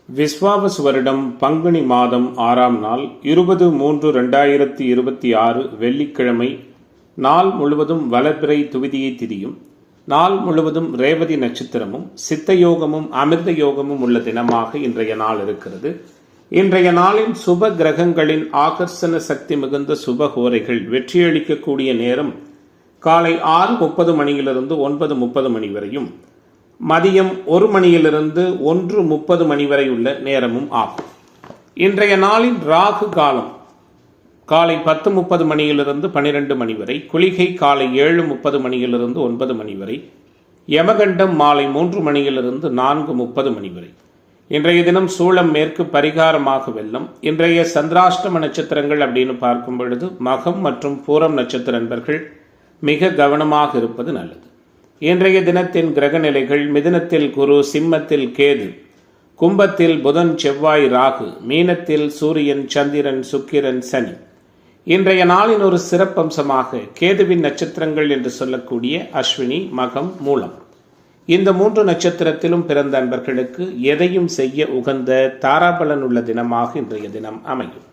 விஸ்வாவசு வருடம் பங்குனி மாதம் 6ஆம் நாள் 20/3/2026 வெள்ளிக்கிழமை. நாள் முழுவதும் வளர்பிறை துவிதியை திதியும், நாள் முழுவதும் ரேவதி நட்சத்திரமும் சித்தயோகமும் அமிர்த யோகமும் உள்ள தினமாக இன்றைய நாள் இருக்கிறது. இன்றைய நாளின் சுப கிரகங்களின் ஆகர்ஷண சக்தி மிகுந்த சுபகோரைகள் வெற்றியளிக்கக்கூடிய நேரம் காலை 6:30 மணியிலிருந்து 9:30 மணி வரையும், மதியம் 1 மணியிலிருந்து 1:30 மணி வரை உள்ள நேரமும் ஆகும். இன்றைய நாளின் ராகு காலம் காலை 10:30 மணியிலிருந்து 12 மணி வரை, குளிகை காலை 7:30 மணியிலிருந்து 9 மணி வரை, யமகண்டம் மாலை 3 மணியிலிருந்து 4:30 மணி வரை. இன்றைய தினம் சூளம் மேற்கு, பரிகாரமாக வெள்ளம். இன்றைய சந்திராஷ்டம நட்சத்திரங்கள் அப்படின்னு பார்க்கும் பொழுது மகம் மற்றும் பூரம் நட்சத்திர நண்பர்கள் மிக கவனமாக இருப்பது நல்லது. இன்றைய தினத்தின் கிரக நிலைகள்: மிதுனத்தில் குரு, சிம்மத்தில் கேது, கும்பத்தில் புதன் செவ்வாய் ராகு, மீனத்தில் சூரியன் சந்திரன் சுக்கிரன் சனி. இன்றைய நாளின் ஒரு சிறப்பம்சமாக கேதுவின் நட்சத்திரங்கள் என்று சொல்லக்கூடிய அஸ்வினி, மகம், மூலம், இந்த 3 நட்சத்திரத்திலும் பிறந்த அன்பர்களுக்கு எதையும் செய்ய உகந்த தாராபலன் உள்ள தினமாக இன்றைய தினம் அமையும்.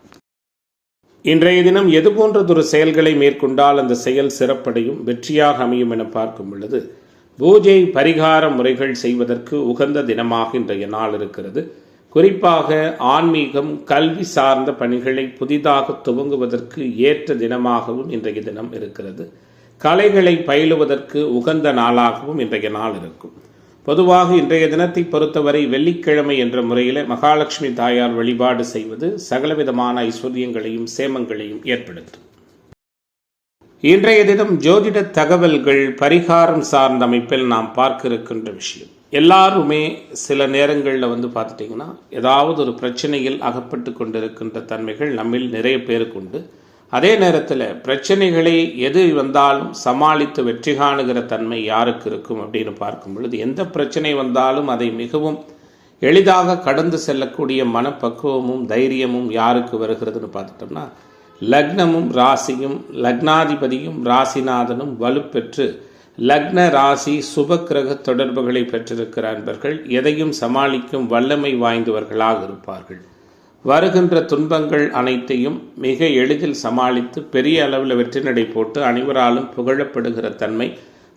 இன்றைய தினம் எது போன்றதொரு செயல்களை மேற்கொண்டால் அந்த செயல் சிறப்படையும் வெற்றியாக அமையும் என பார்க்கும் பொழுது, பூஜை பரிகார முறைகள் செய்வதற்கு உகந்த தினமாக இன்றைய நாள் இருக்கிறது. குறிப்பாக ஆன்மீகம், கல்வி சார்ந்த பணிகளை புதிதாக துவங்குவதற்கு ஏற்ற தினமாகவும் இன்றைய தினம் இருக்கிறது. கலைகளை பயிலுவதற்கு உகந்த நாளாகவும் இன்றைய நாள் இருக்கும். பொதுவாக இன்றைய தினத்தை பொறுத்தவரை வெள்ளிக்கிழமை என்ற முறையில் மகாலட்சுமி தாயார் வழிபாடு செய்வது சகலவிதமான ஐஸ்வர்யங்களையும் சேமங்களையும் ஏற்படுத்தும். இன்றைய தினம் ஜோதிட தகவல்கள் பரிகாரம் சார்ந்த அமைப்பில் நாம் பார்க்க இருக்கின்ற விஷயம், எல்லாருமே சில நேரங்களில் பார்த்துட்டிங்கன்னா ஏதாவது ஒரு பிரச்சனையில் அகப்பட்டு கொண்டிருக்கின்ற தன்மைகள் நம்மில் நிறைய பேருக்கு உண்டு. அதே நேரத்தில் பிரச்சனைகளை எது வந்தாலும் சமாளித்து வெற்றி காணுகிற தன்மை யாருக்கு இருக்கும் அப்படின்னு பார்க்கும் பொழுது, எந்த பிரச்சனை வந்தாலும் அதை மிகவும் எளிதாக கடந்து செல்லக்கூடிய மனப்பக்குவமும் தைரியமும் யாருக்கு வருகிறதுன்னு பார்த்துட்டோம்னா, லக்னமும் ராசியும் லக்னாதிபதியும் ராசிநாதனும் வலுப்பெற்று லக்ன ராசி சுபக்கிரக தொடர்புகளை பெற்றிருக்கிற அன்பர்கள் எதையும் சமாளிக்கும் வல்லமை வாய்ந்தவர்களாக இருப்பார்கள். வருகின்ற துன்பங்கள் அனைத்தையும் மிக எளிதில் சமாளித்து பெரிய அளவில் வெற்றி நடை போட்டு அனைவராலும் புகழப்படுகிற தன்மை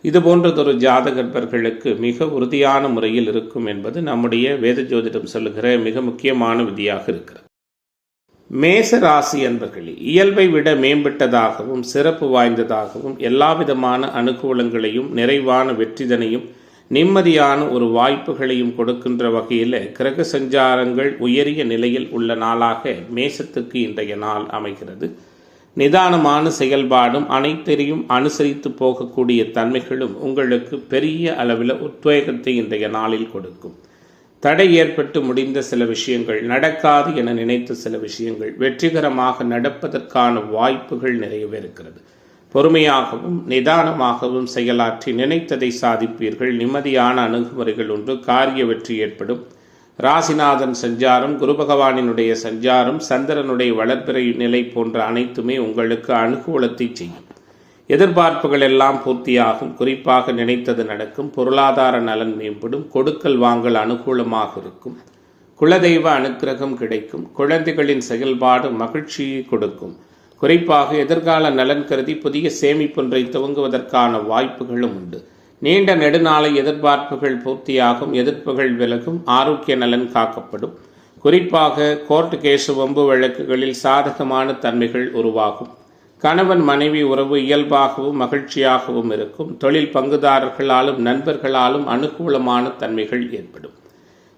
இது போன்றதொரு ஜாதகர்களுக்கு மிக உறுதியான முறையில் இருக்கும் என்பது நம்முடைய வேத ஜோதிடம் சொல்லுகிற மிக முக்கியமான விதியாக இருக்கிறது. மேச ராசி அன்பர்களே, இயல்பை விட மேம்பட்டதாகவும் சிறப்பு வாய்ந்ததாகவும் எல்லாவிதமான அனுகூலங்களையும் நிறைவான வெற்றிதனையும் நிம்மதியான ஒரு வாய்ப்புகளையும் கொடுக்கின்ற வகையில் கிரக சஞ்சாரங்கள் உயரிய நிலையில் உள்ள நாளாக மேசத்துக்கு இன்றைய நாள் அமைகிறது. நிதானமான செயல்பாடும் அனைத்தையும் அனுசரித்து போகக்கூடிய தன்மைகளும் உங்களுக்கு பெரிய அளவில் உத்வேகத்தை இன்றைய நாளில் கொடுக்கும். தடை ஏற்பட்டு முடிந்த சில விஷயங்கள், நடக்காது என நினைத்த சில விஷயங்கள் வெற்றிகரமாக நடப்பதற்கான வாய்ப்புகள் நிறையவே இருக்கிறது. பொறுமையாகவும் நிதானமாகவும் செயலாற்றி நினைத்ததை சாதிப்பீர்கள். நிம்மதியான அணுகுமுறைகள் ஒன்று, காரிய வெற்றி ஏற்படும். ராசிநாதன் சஞ்சாரம், குரு பகவானினுடைய சஞ்சாரம், சந்திரனுடைய வளர்பிறை நிலை போன்ற அனைத்துமே உங்களுக்கு அனுகூலத்தை செய்யும். எதிர்பார்ப்புகள் எல்லாம் பூர்த்தியாகும். குறிப்பாக நினைத்தது நடக்கும். பொருளாதார நலன் மேம்படும். கொடுக்கல் வாங்கல் அனுகூலமாக இருக்கும். குலதெய்வ அனுக்கிரகம் கிடைக்கும். குழந்தைகளின் செயல்பாடு மகிழ்ச்சியை கொடுக்கும். குறிப்பாக எதிர்கால நலன் கருதி புதிய சேமிப்பொன்றை துவங்குவதற்கான வாய்ப்புகளும் உண்டு. நீண்ட நெடுநாளை எதிர்பார்ப்புகள் பூர்த்தியாகும். எதிர்ப்புகள் விலகும். ஆரோக்கிய நலன் காக்கப்படும். குறிப்பாக கோர்ட்டு கேசு வம்பு வழக்குகளில் சாதகமான தன்மைகள் உருவாகும். கணவன் மனைவி உறவு இயல்பாகவும் மகிழ்ச்சியாகவும் இருக்கும். தொழில் பங்குதாரர்களாலும் நண்பர்களாலும் அனுகூலமான தன்மைகள் ஏற்படும்.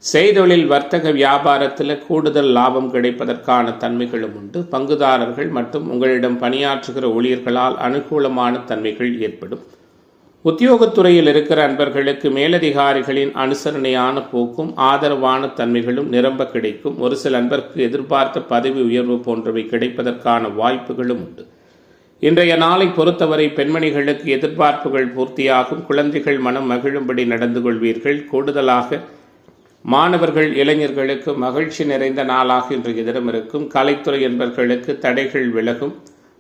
செய்தொழில் வர்த்தக வியாபாரத்தில் கூடுதல் லாபம் கிடைப்பதற்கான தன்மைகளும் உண்டு. பங்குதாரர்கள் மற்றும் உங்களிடம் பணியாற்றுகிற ஊழியர்களால் அனுகூலமான தன்மைகள் ஏற்படும். உத்தியோகத்துறையில் இருக்கிற அன்பர்களுக்கு மேலதிகாரிகளின் அனுசரணையான போக்கும் ஆதரவான தன்மைகளும் நிரம்ப கிடைக்கும். ஒரு சில அன்பருக்கு எதிர்பார்த்த பதவி உயர்வு போன்றவை கிடைப்பதற்கான வாய்ப்புகளும் உண்டு. இன்றைய நாளை பொறுத்தவரை பெண்மணிகளுக்கு எதிர்பார்ப்புகள் பூர்த்தியாகும். குழந்தைகள் மனம் மகிழும்படி நடந்து கொள்வீர்கள். கூடுதலாக மாணவர்கள் இளைஞர்களுக்கு மகிழ்ச்சி நிறைந்த நாளாக இன்றைய தினம் இருக்கும். கலைத்துறை என்பவர்களுக்கு தடைகள் விலகும்.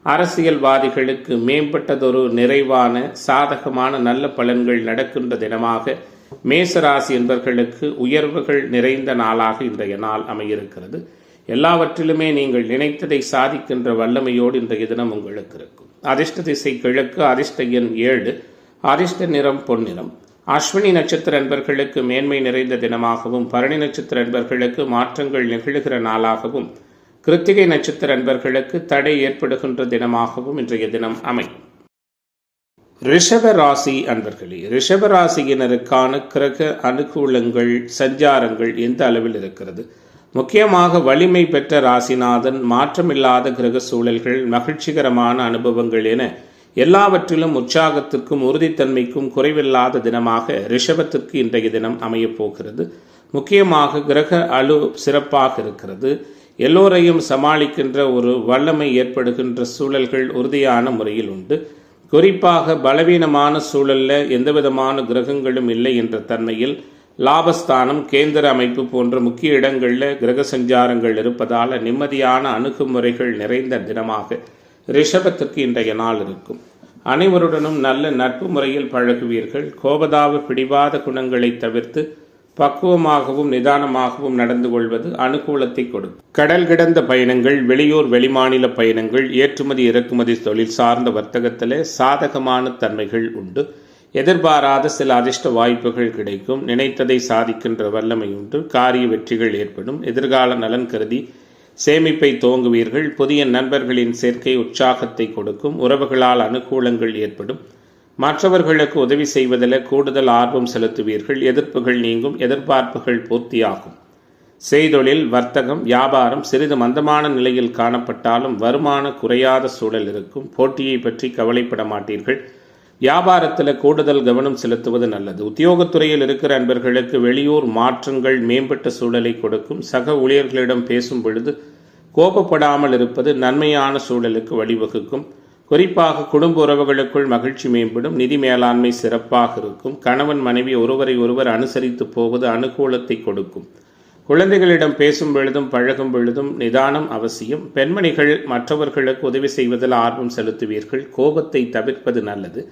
அரசியல்வாதிகளுக்கு மேம்பட்டதொரு நிறைவான சாதகமான நல்ல பலன்கள் நடக்கின்ற தினமாக மேச ராசி என்பவர்களுக்கு உயர்வுகள் நிறைந்த நாளாக இன்றைய நாள் அமையிருக்கிறது. எல்லாவற்றிலுமே நீங்கள் நினைத்ததை சாதிக்கின்ற வல்லமையோடு இன்றைய தினம் உங்களுக்கு இருக்கும். அதிர்ஷ்ட திசை கிழக்கு, அதிர்ஷ்ட எண் 7, அதிர்ஷ்ட நிறம் பொன்னிறம். அஸ்வினி நட்சத்திர அன்பர்களுக்கு மேன்மை நிறைந்த தினமாகவும், பரணி நட்சத்திர அன்பர்களுக்கு மாற்றங்கள் நிகழ்கிற நாளாகவும், கிருத்திகை நட்சத்திர அன்பர்களுக்கு தடை ஏற்படுகின்ற தினமாகவும் இன்றைய தினம் அமையும். ரிஷப ராசி அன்பர்களே, ரிஷப ராசியினருக்கான கிரக அனுகூலங்கள், சஞ்சாரங்கள் எந்த அளவில் இருக்கிறது? முக்கியமாக வலிமை பெற்ற ராசிநாதன், மாற்றமில்லாத கிரக சூழல்கள், மகிழ்ச்சிகரமான அனுபவங்கள் என எல்லாவற்றிலும் உற்சாகத்திற்கும் உறுதித்தன்மைக்கும் குறைவில்லாத தினமாக ரிஷபத்திற்கு இன்றைய தினம் அமையப் போகிறது. முக்கியமாக கிரக அலு சிறப்பாக இருக்கிறது. எல்லோரையும் சமாளிக்கின்ற ஒரு வல்லமை ஏற்படுகின்ற சூழல்கள் உறுதியான முறையில் உண்டு. குறிப்பாக பலவீனமான சூழல்ல எந்தவிதமான கிரகங்களும் இல்லை என்ற தன்மையில் லாபஸ்தானம், கேந்திர அமைப்பு போன்ற முக்கிய இடங்களில் கிரக சஞ்சாரங்கள் இருப்பதால் நிம்மதியான அணுகுமுறைகள் நிறைந்த தினமாக ரிஷபத்திற்கு இன்றைய நாள் இருக்கும். அனைவருடனும் நல்ல நட்பு முறையில் பழகுவீர்கள். கோபதாப பிடிவாத குணங்களை தவிர்த்து பக்குவமாகவும் நிதானமாகவும் நடந்து கொள்வது அனுகூலத்தை கொடுக்கும். கடல் கிடந்த பயணங்கள், வெளியூர் வெளிமாநில பயணங்கள், ஏற்றுமதி இறக்குமதி தொழில் சார்ந்த வர்த்தகத்தில் சாதகமான தன்மைகள் உண்டு. எதிர்பாராத சில அதிர்ஷ்ட வாய்ப்புகள் கிடைக்கும். நினைத்ததை சாதிக்கின்ற வல்லமை உண்டு. காரிய வெற்றிகள் ஏற்படும். எதிர்கால நலன் கருதி சேமிப்பை துவங்குவீர்கள். புதிய நண்பர்களின் சேர்க்கை உற்சாகத்தை கொடுக்கும். உறவுகளால் அனுகூலங்கள் ஏற்படும். மற்றவர்களுக்கு உதவி செய்வதில் கூடுதல் ஆர்வம் செலுத்துவீர்கள். எதிர்ப்புகள் நீங்கும். எதிர்பார்ப்புகள் பூர்த்தியாகும். செய்தொழில், வர்த்தகம், வியாபாரம் சிறிது மந்தமான நிலையில் காணப்பட்டாலும் வருமான குறையாத சூழல் இருக்கும். போட்டியை பற்றி கவலைப்பட மாட்டீர்கள். வியாபாரத்தில் கூடுதல் கவனம் செலுத்துவது நல்லது. உத்தியோகத்துறையில் இருக்கிற அன்பர்களுக்கு வெளியூர் மாற்றங்கள் மேம்பட்ட சூழலை கொடுக்கும். சக ஊழியர்களிடம் பேசும் பொழுது கோபப்படாமல் இருப்பது நன்மையான சூழலுக்கு வழிவகுக்கும். குறிப்பாக குடும்ப உறவுகளுக்குள் மகிழ்ச்சி மேம்படும். நிதி மேலாண்மை சிறப்பாக இருக்கும். கணவன் மனைவி ஒருவரை ஒருவர் அனுசரித்து போவது அனுகூலத்தை கொடுக்கும். குழந்தைகளிடம் பேசும் பொழுதும் பழகும் பொழுதும் நிதானம் அவசியம். பெண்மணிகள் மற்றவர்களுக்கு உதவி செய்வதில் ஆர்வம் செலுத்துவீர்கள். கோபத்தை தவிர்ப்பது நல்லது.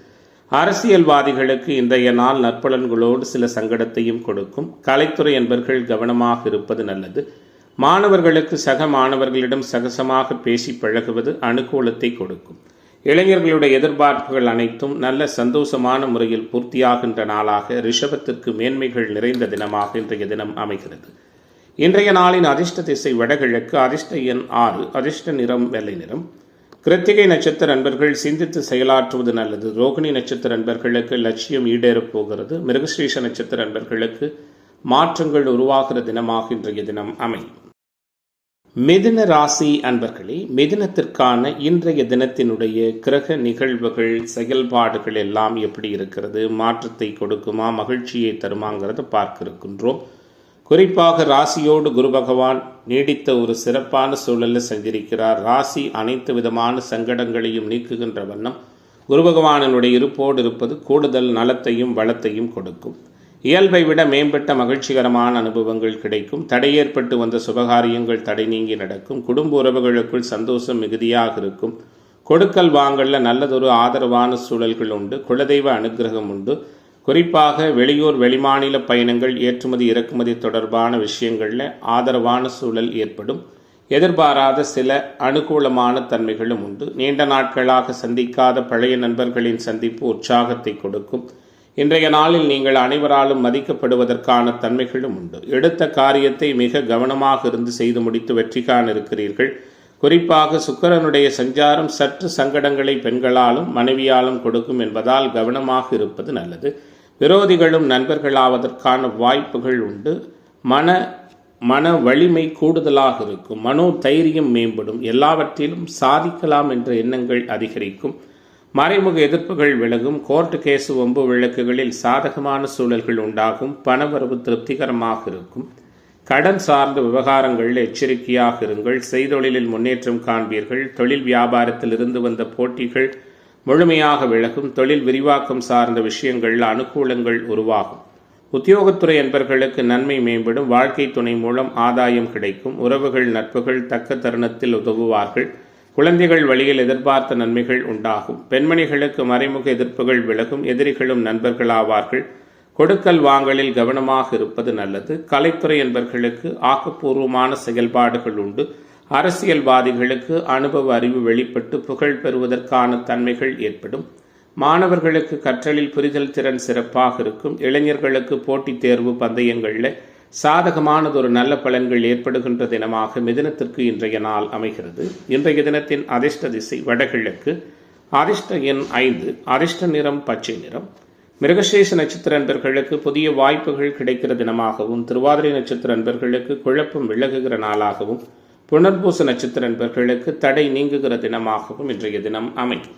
அரசியல்வாதிகளுக்கு இன்றைய நாள் நற்பலன்களோடு சில சங்கடத்தையும் கொடுக்கும். கலைத்துறை என்பர்கள் கவனமாக இருப்பது நல்லது. மாணவர்களுக்கு சக மாணவர்களிடம் சகசமாக பேசி பழகுவது அனுகூலத்தை கொடுக்கும். இளைஞர்களுடைய எதிர்பார்ப்புகள் அனைத்தும் நல்ல சந்தோஷமான முறையில் பூர்த்தியாகின்ற நாளாக ரிஷபத்திற்கு மேன்மைகள் நிறைந்த தினமாக இன்றைய தினம் அமைகிறது. இன்றைய நாளின் அதிர்ஷ்ட திசை வடகிழக்கு, அதிர்ஷ்ட எண் 6, அதிர்ஷ்ட நிறம் வெள்ளை நிறம். கிருத்திகை நட்சத்திர அன்பர்கள் சிந்தித்து செயலாற்றுவது நல்லது. ரோகிணி நட்சத்திர அன்பர்களுக்கு லட்சியம் ஈடேறப் போகிறது. மிருகஸ்ரீஷ நட்சத்திர அன்பர்களுக்கு மாற்றங்கள் உருவாகிற தினமாக இன்றைய தினம் அமையும். மிதுன ராசி அன்பர்களே, மிதுனத்திற்கான இன்றைய தினத்தினுடைய கிரக நிகழ்வுகள், செயல்பாடுகள் எல்லாம் எப்படி இருக்கிறது? மாற்றத்தை கொடுக்குமா, மகிழ்ச்சியை தருமாங்கிறத பார்க்க இருக்கின்றோம். குறிப்பாக ராசியோடு குரு பகவான் நீடித்த ஒரு சிறப்பான சூழலில் சஞ்சரிக்கிறார். ராசி அனைத்து விதமான சங்கடங்களையும் நீக்குகின்ற வண்ணம் குரு பகவானினுடைய இருப்போடு இருப்பது கூடுதல் நலத்தையும் வளத்தையும் கொடுக்கும். இயல்பை விட மேம்பட்ட மகிழ்ச்சிகரமான அனுபவங்கள் கிடைக்கும். தடை ஏற்பட்டு வந்த சுபகாரியங்கள் தடை நீங்கி நடக்கும். குடும்ப உறவுகளுக்குள் சந்தோஷம் மிகுதியாக இருக்கும். கொடுக்கல் வாங்கல்ல நல்லதொரு ஆதரவான சூழல்கள் உண்டு. குலதெய்வ அனுகிரகம் உண்டு. குறிப்பாக வெளியூர் வெளிமாநில பயணங்கள், ஏற்றுமதி இறக்குமதி தொடர்பான விஷயங்களில் ஆதரவான சூழல் ஏற்படும். எதிர்பாராத சில அனுகூலமான தன்மைகளும் உண்டு. நீண்ட நாட்களாக சந்திக்காத பழைய நண்பர்களின் சந்திப்பு உற்சாகத்தை கொடுக்கும். இன்றைய நாளில் நீங்கள் அனைவராலும் மதிக்கப்படுவதற்கான தன்மைகளும் உண்டு. எடுத்த காரியத்தை மிக கவனமாக இருந்து செய்து முடித்து வெற்றி காண இருக்கிறீர்கள். குறிப்பாக சுக்கிரனுடைய சஞ்சாரம் சற்று சங்கடங்களை பெண்களாலும் மனைவியாலும் கொடுக்கும் என்பதால் கவனமாக இருப்பது நல்லது. விரோதிகளும் நண்பர்களாவதற்கான வாய்ப்புகள் உண்டு. மன வலிமை கூடுதலாக இருக்கும். மனோ தைரியம் மேம்படும். எல்லாவற்றிலும் சாதிக்கலாம் என்ற எண்ணங்கள் அதிகரிக்கும். மறைமுக எதிர்ப்புகள் விலகும். கோர்ட்டு கேசு வம்பு வழக்குகளில் சாதகமான சூழல்கள் உண்டாகும். பணவரவு திருப்திகரமாக இருக்கும். கடன் சார்ந்த விவகாரங்களில் எச்சரிக்கையாக இருங்கள். செய்தொழிலில் முன்னேற்றம் காண்பீர்கள். தொழில் வியாபாரத்தில் இருந்து வந்த போட்டிகள் முழுமையாக விலகும். தொழில் விரிவாக்கம் சார்ந்த விஷயங்களில் அனுகூலங்கள் உருவாகும். உத்தியோகத்துறை என்பர்களுக்கு நன்மை மேம்படும். வாழ்க்கை துணை மூலம் ஆதாயம் கிடைக்கும். உறவுகள் நட்புகள் தக்க தருணத்தில் உதவுவார்கள். குழந்தைகள் வழியில் எதிர்பார்த்த நன்மைகள் உண்டாகும். பெண்மணிகளுக்கு மறைமுக எதிர்ப்புகள் விலகும். எதிரிகளும் நண்பர்களாவார்கள். கொடுக்கல் வாங்கலில் கவனமாக இருப்பது நல்லது. கலைத்துறை என்பவர்களுக்கு ஆக்கப்பூர்வமான செயல்பாடுகள் உண்டு. அரசியல்வாதிகளுக்கு அனுபவ அறிவு வெளிப்பட்டு புகழ் பெறுவதற்கான தன்மைகள் ஏற்படும். மாணவர்களுக்கு கற்றலில் புரிதல் திறன் சிறப்பாக இருக்கும். இளைஞர்களுக்கு போட்டித் தேர்வு பந்தயங்களில் சாதகமானதொரு நல்ல பலன்கள் ஏற்படுகின்ற தினமாக மிதுனத்திற்கு இன்றைய நாள் அமைகிறது. இன்றைய தினத்தின் அதிர்ஷ்ட திசை வடகிழக்கு. அதிர்ஷ்ட எண் 5. அதிர்ஷ்ட நிறம் பச்சை நிறம். மிருகசீரிஷ நட்சத்திர அன்பர்களுக்கு புதிய வாய்ப்புகள் கிடைக்கிற தினமாகவும், திருவாதிரை நட்சத்திர அன்பர்களுக்கு குழப்பம் விலகுகிற நாளாகவும், புனர்பூச நட்சத்திர அன்பர்களுக்கு தடை நீங்குகிற தினமாகவும் இன்றைய தினம் அமையும்.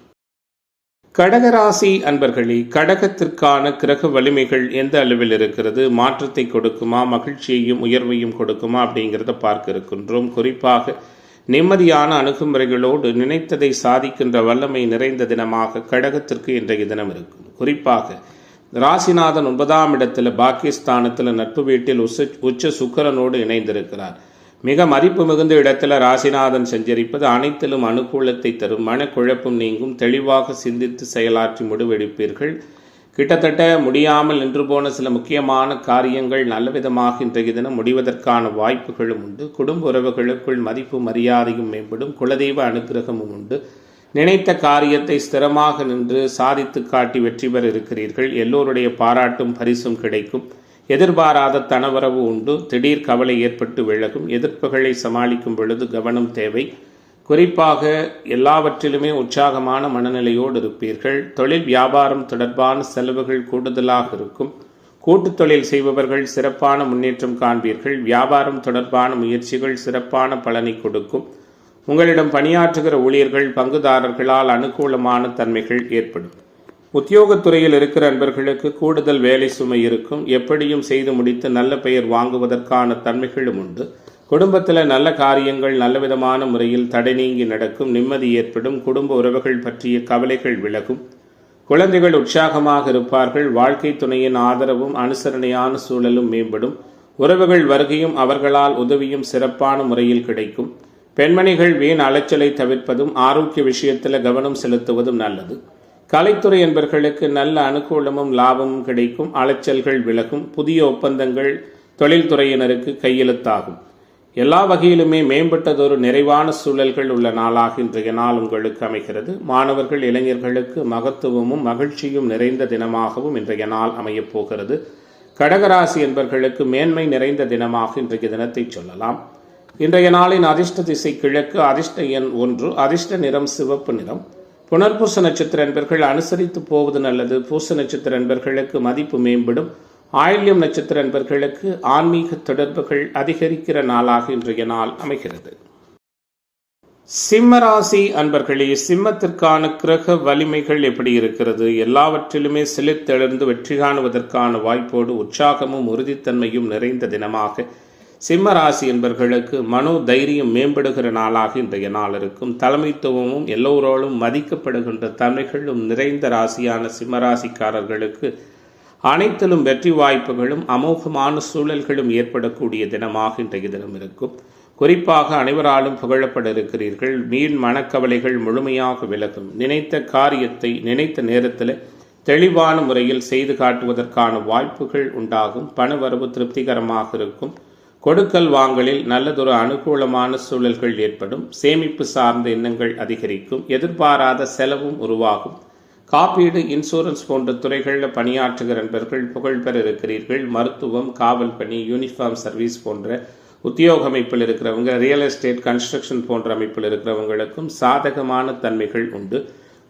கடகராசி அன்பர்களே, கடகத்திற்கான கிரக வலிமைகள் எந்த அளவில் இருக்கிறது, மாற்றத்தை கொடுக்குமா, மகிழ்ச்சியையும் உயர்வையும் கொடுக்குமா அப்படிங்கிறத பார்க்க இருக்கின்றோம். குறிப்பாக நிம்மதியான அணுகுமுறைகளோடு நினைத்ததை சாதிக்கின்ற வல்லமை நிறைந்த தினமாக கடகத்திற்கு இன்றைய தினம் இருக்கும். குறிப்பாக ராசிநாதன் 9ஆம் இடத்துல பாக்கியஸ்தானத்தில் நட்பு வீட்டில் உச்ச சுக்கிரனோடு இணைந்திருக்கிறார். மிக மதிப்பு மிகுந்த இடத்துல ராசிநாதன் சஞ்சரிப்பது அனைத்திலும் அனுகூலத்தை தரும். மனக்குழப்பம் நீங்கும். தெளிவாக சிந்தித்து செயலாற்றி முடிவெடுப்பீர்கள். கிட்டத்தட்ட முடியாமல் நின்று போன சில முக்கியமான காரியங்கள் நல்லவிதமாக இன்றைய தினம் முடிவதற்கான வாய்ப்புகளும் உண்டு. குடும்ப உறவுகளுக்குள் மதிப்பு மரியாதையும் மேம்படும். குலதெய்வ அனுகிரகமும் உண்டு. நினைத்த காரியத்தை ஸ்திரமாக நின்று சாதித்து காட்டி வெற்றி பெற இருக்கிறீர்கள். எல்லோருடைய பாராட்டும் பரிசும் கிடைக்கும். எதிர்பாராத தனவரவு உண்டு. திடீர் கவலை ஏற்பட்டு விலகும். எதிர்ப்புகளை சமாளிக்கும் பொழுது கவனம் தேவை. குறிப்பாக எல்லாவற்றிலுமே உற்சாகமான மனநிலையோடு இருப்பீர்கள். தொழில் வியாபாரம் தொடர்பான செலவுகள் கூடுதலாக இருக்கும். கூட்டுத் தொழில் செய்பவர்கள் சிறப்பான முன்னேற்றம் காண்பீர்கள். வியாபாரம் தொடர்பான முயற்சிகள் சிறப்பான பலனை கொடுக்கும். உங்களிடம் பணியாற்றுகிற ஊழியர்கள் பங்குதாரர்களால் அனுகூலமான தன்மைகள் ஏற்படும். உத்தியோகத்துறையில் இருக்கிற அன்பர்களுக்கு கூடுதல் வேலை சுமை இருக்கும். எப்படியும் செய்து முடித்து நல்ல பெயர் வாங்குவதற்கான தன்மைகளும் உண்டு. குடும்பத்தில் நல்ல காரியங்கள் நல்லவிதமான முறையில் தடை நீங்கி நடக்கும். நிம்மதி ஏற்படும். குடும்ப உறவுகள் பற்றிய கவலைகள் விலகும். குழந்தைகள் உற்சாகமாக இருப்பார்கள். வாழ்க்கை துணையின் ஆதரவும் அனுசரணையான சூழலும் மேம்படும். உறவுகள் வருகையும் அவர்களால் உதவியும் சிறப்பான முறையில் கிடைக்கும். பெண்மணிகள் வீண் அலைச்சலை தவிர்ப்பதும் ஆரோக்கிய விஷயத்தில் கவனம் செலுத்துவதும் நல்லது. கலைத்துறை என்பவர்களுக்கு நல்ல அனுகூலமும் லாபமும் கிடைக்கும். அலைச்சல்கள் விலகும். புதிய ஒப்பந்தங்கள் தொழில்துறையினருக்கு கையெழுத்தாகும். எல்லா வகையிலுமே மேம்பட்டதொரு நிறைவான சூழல்கள் உள்ள நாளாக இன்றைய நாள் உங்களுக்கு அமைகிறது. மாணவர்கள் இளைஞர்களுக்கு மகத்துவமும் மகிழ்ச்சியும் நிறைந்த தினமாகவும் இன்றைய நாள் அமையப் போகிறது. கடகராசி என்பவர்களுக்கு மேன்மை நிறைந்த தினமாக இன்றைய தினத்தை சொல்லலாம். இன்றைய நாளின் அதிர்ஷ்ட திசை கிழக்கு. அதிர்ஷ்ட எண் 1. அதிர்ஷ்ட நிறம் சிவப்பு நிறம். புனர்பூச நட்சத்திர அன்பர்கள் அனுசரித்து போவது நல்லது. பூச நட்சத்திர அன்பர்களுக்கு மதிப்பு மேம்படும். ஆயில்யம் நட்சத்திர அன்பர்களுக்கு ஆன்மீக தொடர்புகள் அதிகரிக்கிற நாளாக இன்றைய நாள் அமைகிறது. சிம்மராசி அன்பர்களே, சிம்மத்திற்கான கிரக வலிமைகள் எப்படி இருக்கிறது? எல்லாவற்றிலுமே செழித்தெழுந்து வெற்றி காணுவதற்கான வாய்ப்போடு உற்சாகமும் உறுதித்தன்மையும் நிறைந்த தினமாக சிம்ம ராசி என்பவர்களுக்கு மனோ தைரியம் மேம்படுகிற நாளாக இன்றைய நாள் இருக்கும். தலைமைத்துவமும் எல்லோரோடும் மதிக்கப்படுகின்ற தன்மைகளும் நிறைந்த ராசியான சிம்மராசிக்காரர்களுக்கு அனைத்திலும் வெற்றி வாய்ப்புகளும் அமோகமான சூழல்களும் ஏற்படக்கூடிய தினமாக இன்றைய தினம் இருக்கும். குறிப்பாக அனைவராலும் புகழப்பட இருக்கிறீர்கள். மீன் மனக்கவலைகள் முழுமையாக விலகும். நினைத்த காரியத்தை நினைத்த நேரத்தில் தெளிவான முறையில் செய்து காட்டுவதற்கான வாய்ப்புகள் உண்டாகும். பணவரவு திருப்திகரமாக இருக்கும். கொடுக்கல் வாங்கலில் நல்லதொரு அனுகூலமான சூழல்கள் ஏற்படும். சேமிப்பு சார்ந்த எண்ணங்கள் அதிகரிக்கும். எதிர்பாராத செலவும் உருவாகும். காப்பீடு, இன்சூரன்ஸ் போன்ற துறைகளில் பணியாற்றுகிற நண்பர்கள் புகழ் பெற இருக்கிறீர்கள். மருத்துவம், காவல் பணி, யூனிஃபார்ம் சர்வீஸ் போன்ற உத்தியோக அமைப்பில் இருக்கிறவங்க, ரியல் எஸ்டேட், கன்ஸ்ட்ரக்ஷன் போன்ற அமைப்பில் இருக்கிறவங்களுக்கும் சாதகமான தன்மைகள் உண்டு.